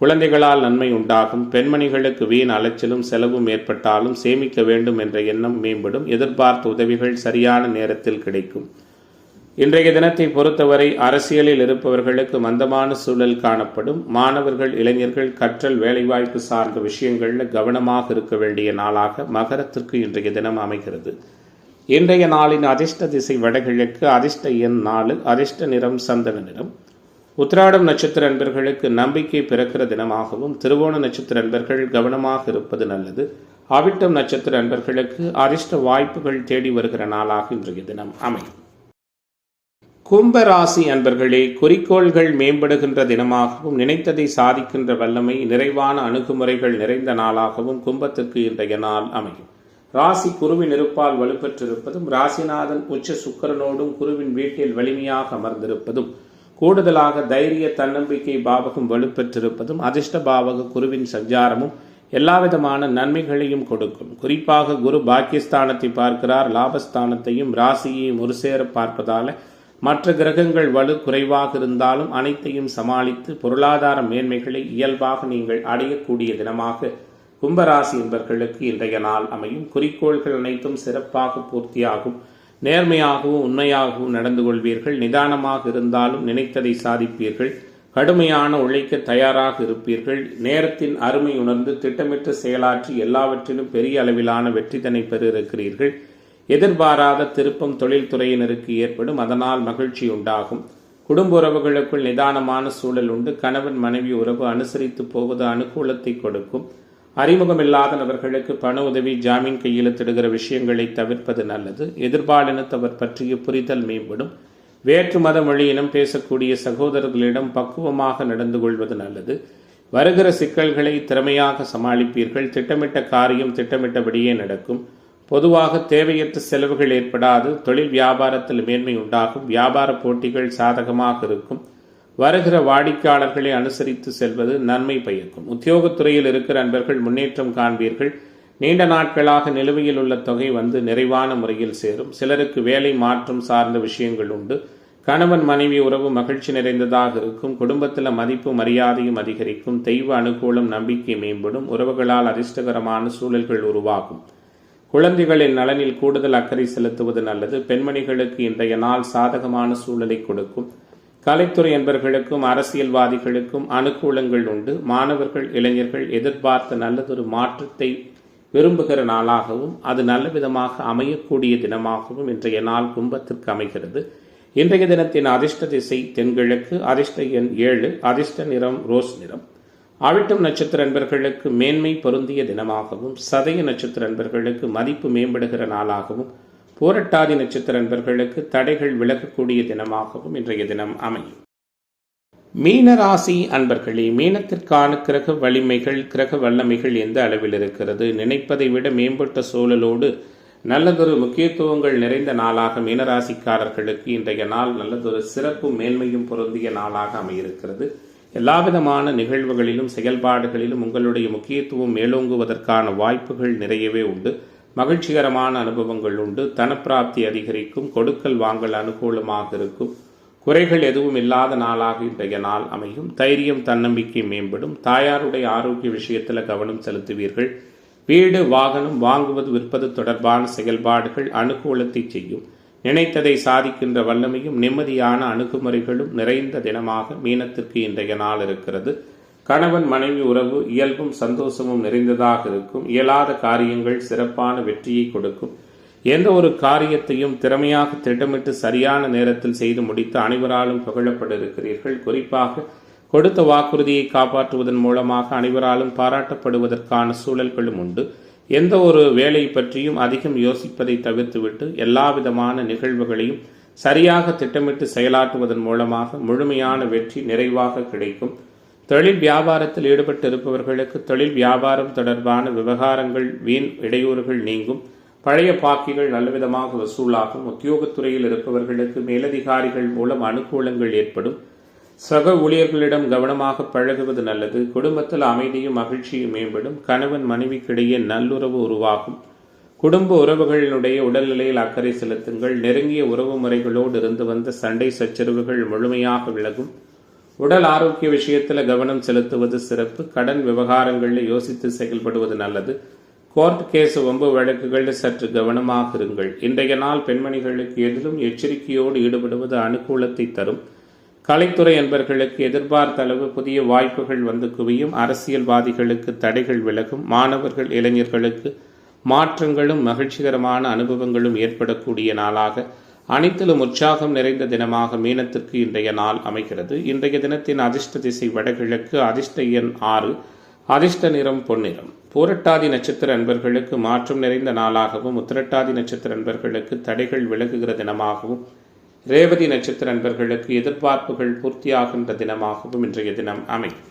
குழந்தைகளால் நன்மை உண்டாகும். பெண்மணிகளுக்கு வீண் அலைச்சலும் செலவும் ஏற்பட்டாலும் சேமிக்க வேண்டும் என்ற எண்ணம் மேம்படும். எதிர்பார்த்த உதவிகள் சரியான நேரத்தில் கிடைக்கும். இன்றைய தினத்தை பொறுத்தவரை அரசியலில் இருப்பவர்களுக்கு மந்தமான சூழல் காணப்படும். மாணவர்கள் இளைஞர்கள் கற்றல் வேலைவாய்ப்பு சார்ந்த விஷயங்களில் கவனமாக இருக்க வேண்டிய நாளாக மகரத்திற்கு இன்றைய தினம் அமைகிறது. இன்றைய நாளின் அதிர்ஷ்ட திசை வடகிழக்கு, அதிர்ஷ்ட எண் 4, அதிர்ஷ்ட நிறம் சந்தன நிறம். உத்திராடம் நட்சத்திர அன்பர்களுக்கு நம்பிக்கை பிறக்கிற தினமாகவும், திருவோண நட்சத்திர அன்பர்கள் கவனமாக இருப்பது நல்லது. அவிட்டம் நட்சத்திர அன்பர்களுக்கு அதிர்ஷ்ட வாய்ப்புகள் தேடி வருகிற நாளாக இன்றைய தினம் அமையும். கும்ப ராசி அன்பர்களே, குறிக்கோள்கள் மேம்படுகின்ற தினமாகவும் நினைத்ததை சாதிக்கின்ற வல்லமை நிறைவான அணுகுமுறைகள் நிறைந்த நாளாகவும் கும்பத்திற்கு இன்றைய நாள் அமையும். ராசி குருவின் இருப்பால் வலுப்பெற்றிருப்பதும், ராசிநாதன் உச்ச சுக்கிரனோடும் குருவின் வீட்டில் வலிமையாக அமர்ந்திருப்பதும், கூடுதலாக தைரிய தன்னம்பிக்கை பாவகம் வலுப்பெற்றிருப்பதும், அதிர்ஷ்ட பாவக குருவின் சஞ்சாரமும் எல்லாவிதமான நன்மைகளையும் கொடுக்கும். குறிப்பாக குரு பாக்கியஸ்தானத்தை பார்க்கிறார். லாபஸ்தானத்தையும் ராசியையும் ஒரு சேர பார்ப்பதால மற்ற கிரகங்கள் வலு குறைவாக இருந்தாலும் அனைத்தையும் சமாளித்து பொருளாதார மேன்மைகளை இயல்பாக நீங்கள் அடையக்கூடிய தினமாக கும்பராசி என்பவர்களுக்கு இன்றைய நாள் அமையும். குறிக்கோள்கள் அனைத்தும் சிறப்பாக பூர்த்தியாகும். நேர்மையாகவும் உண்மையாகவும் நடந்து கொள்வீர்கள். நிதானமாக இருந்தாலும் நினைத்ததை சாதிப்பீர்கள். கடுமையான உழைக்க தயாராக இருப்பீர்கள். நேரத்தின் அருமை உணர்ந்து திட்டமிட்டு செயலாற்றி எல்லாவற்றிலும் பெரிய அளவிலான வெற்றிதனை பெற இருக்கிறீர்கள். எதிர்பாராத திருப்பம் தொழில்துறையினருக்கு ஏற்படும், அதனால் மகிழ்ச்சி உண்டாகும். குடும்ப உறவுகளுக்குள் நிதானமான சூழல் உண்டு. கணவன் மனைவி உறவு அனுசரித்து போவது அனுகூலத்தை கொடுக்கும். அறிமுகமில்லாத நபர்களுக்கு பண உதவி, ஜாமீன் கையெழுத்திடுகிற விஷயங்களை தவிர்ப்பது நல்லது. எதிர்பாலினத்தவர் பற்றிய புரிதல் மேம்படும். வேற்று மத மொழி இனம் பேசக்கூடிய சகோதரர்களிடம் பக்குவமாக நடந்து கொள்வது நல்லது. வருகிற சிக்கல்களை திறமையாக சமாளிப்பீர்கள். திட்டமிட்ட காரியம் திட்டமிட்டபடியே நடக்கும். பொதுவாக தேவையற்ற செலவுகள் ஏற்படாது. தொழில் வியாபாரத்தில் மேன்மை உண்டாகும். வியாபார போட்டிகள் சாதகமாக இருக்கும். வருகிற வாடிக்கையாளர்களை அனுசரித்து செல்வது நன்மை பயக்கும். உத்தியோகத்துறையில் இருக்கிற அன்பர்கள் முன்னேற்றம் காண்பீர்கள். நீண்ட நாட்களாக நிலுவையில் உள்ள தொகை வந்து நிறைவான முறையில் சேரும். சிலருக்கு வேலை மாற்றம் சார்ந்த விஷயங்கள் உண்டு. கணவன் மனைவி உறவு மகிழ்ச்சி நிறைந்ததாக இருக்கும். குடும்பத்தில் மதிப்பு மரியாதையும் அதிகரிக்கும். தெய்வ அனுகூலம், நம்பிக்கை மேம்படும். உறவுகளால் அதிர்ஷ்டகரமான சூழல்கள் உருவாகும். குழந்தைகளின் நலனில் கூடுதல் அக்கறை செலுத்துவது நல்லது. பெண்மணிகளுக்கு இன்றைய நாள் சாதகமான சூழலை கொடுக்கும். கலைத்துறை என்பர்களுக்கும் அரசியல்வாதிகளுக்கும் அனுகூலங்கள் உண்டு. மாணவர்கள், இளைஞர்கள் எதிர்பார்த்த நல்லதொரு மாற்றத்தை விரும்புகிற நாளாகவும் அது நல்ல விதமாக அமையக்கூடிய தினமாகவும் இன்றைய நாள் கும்பத்திற்கு அமைகிறது. இன்றைய தினத்தின் அதிர்ஷ்ட திசை தென்கிழக்கு. அதிர்ஷ்ட எண் 7. அதிர்ஷ்ட நிறம் ரோஸ் நிறம். அவிட்டம் நட்சத்திர அன்பர்களுக்கு மேன்மை பொருந்திய தினமாகவும், சதய நட்சத்திர அன்பர்களுக்கு மதிப்பு மேம்படுகிற நாளாகவும், பூரட்டாதி நட்சத்திர அன்பர்களுக்கு தடைகள் விலகக்கூடிய தினமாகவும் இன்றைய தினம் அமையும். மீனராசி அன்பர்களே, மீனத்திற்கான கிரக வலிமைகள், கிரக வல்லமைகள் எந்த அளவில் இருக்கிறது? நினைப்பதை விட மேம்பட்ட சூழலோடு நல்லதொரு முக்கியத்துவங்கள் நிறைந்த நாளாக மீனராசிக்காரர்களுக்கு இன்றைய நாள் நல்லதொரு சிறப்பு மேன்மையும் பொருந்திய நாளாக அமையிருக்கிறது. எல்லாவிதமான நிகழ்வுகளிலும் செயல்பாடுகளிலும் உங்களுடைய முக்கியத்துவம் மேலோங்குவதற்கான வாய்ப்புகள் நிறையவே உண்டு. மகிழ்ச்சிகரமான அனுபவங்கள் உண்டு. தனப்பிராப்தி அதிகரிக்கும். கொடுக்கல் வாங்கல் அனுகூலமாக இருக்கும். குறைகள் எதுவும் இல்லாத நாளாக இன்றைய நாள் அமையும். தைரியம், தன்னம்பிக்கை மேம்படும். தாயாருடைய ஆரோக்கிய விஷயத்தில் கவனம் செலுத்துவீர்கள். வீடு, வாகனம் வாங்குவது, விற்பது தொடர்பான செயல்பாடுகள் அனுகூலத்தை செய்யும். நினைத்ததை சாதிக்கின்ற வல்லமையும் நிம்மதியான அணுகுமுறைகளும் நிறைந்த தினமாக மீனத்திற்கு இன்றைய நாள் இருக்கிறது. கணவன் மனைவி உறவு இயல்பும் சந்தோஷமும் நிறைந்ததாக இருக்கும். இயலாத காரியங்கள் சிறப்பான வெற்றியை கொடுக்கும். எந்த ஒரு காரியத்தையும் திறமையாக திட்டமிட்டு சரியான நேரத்தில் செய்து முடித்து அனைவராலும் புகழப்பட இருக்கிறீர்கள். குறிப்பாக கொடுத்த வாக்குறுதியை காப்பாற்றுவதன் மூலமாக அனைவராலும் பாராட்டப்படுவதற்கான சூழல்களும் உண்டு. எந்த ஒரு வேலை பற்றியும் அதிகம் யோசிப்பதை தவிர்த்துவிட்டு எல்லா விதமான நிகழ்வுகளையும் சரியாக திட்டமிட்டு செயலாற்றுவதன் மூலமாக முழுமையான வெற்றி நிறைவாக கிடைக்கும். தொழில் வியாபாரத்தில் ஈடுபட்டு இருப்பவர்களுக்கு தொழில் வியாபாரம் தொடர்பான விவகாரங்கள், வீண் இடையூறுகள் நீங்கும். பழைய பாக்கிகள் நல்லவிதமாக வசூலாகும். உத்தியோகத்துறையில் இருப்பவர்களுக்கு மேலதிகாரிகள் மூலம் அனுகூலங்கள் ஏற்படும். சக ஊழியர்களிடம் கவனமாக பழகுவது நல்லது. குடும்பத்தில் அமைதியும் மகிழ்ச்சியும் மேம்படும். கணவன் மனைவிக்கிடையே நல்லுறவு உருவாகும். குடும்ப உறவுகளினுடைய உடல்நிலையில் அக்கறை செலுத்துங்கள். நெருங்கிய உறவு முறைகளோடு இருந்து வந்த சண்டை சச்சரவுகள் முழுமையாக விலகும். உடல் ஆரோக்கிய விஷயத்தில் கவனம் செலுத்துவது சிறப்பு. கடன் விவகாரங்களில் யோசித்து செயல்படுவது நல்லது. கோர்ட் கேஸ், வம்பு வழக்குகளில் சற்று கவனமாக இருங்கள். இன்றைய நாள் பெண்மணிகளுக்கு எதிலும் எச்சரிக்கையோடு ஈடுபடுவது அனுகூலத்தை தரும். கலைத்துறை என்பர்களுக்கு எதிர்பார்த்த அளவு புதிய வாய்ப்புகள் வந்து குவியும். அரசியல்வாதிகளுக்கு தடைகள் விலகும். மாணவர்கள், இளைஞர்களுக்கு மாற்றங்களும் மகிழ்ச்சிகரமான அனுபவங்களும் ஏற்படக்கூடிய நாளாக, அனைத்திலும் உற்சாகம் நிறைந்த தினமாக மீனத்திற்கு இன்றைய நாள் அமைகிறது. இன்றைய தினத்தின் அதிர்ஷ்ட திசை வடகிழக்கு. அதிர்ஷ்ட எண் 6. அதிர்ஷ்ட நிறம் பொன்னிறம். பூரட்டாதி நட்சத்திர அன்பர்களுக்கு மாற்றம் நிறைந்த நாளாகவும், உத்திரட்டாதி நட்சத்திர அன்பர்களுக்கு தடைகள் விலகுகிற தினமாகவும், ரேவதி நட்சத்திர அன்பர்களுக்கு எதிர்பார்ப்புகள் பூர்த்தியாகின்ற தினமாகவும் இன்றைய தினம் அமையும்.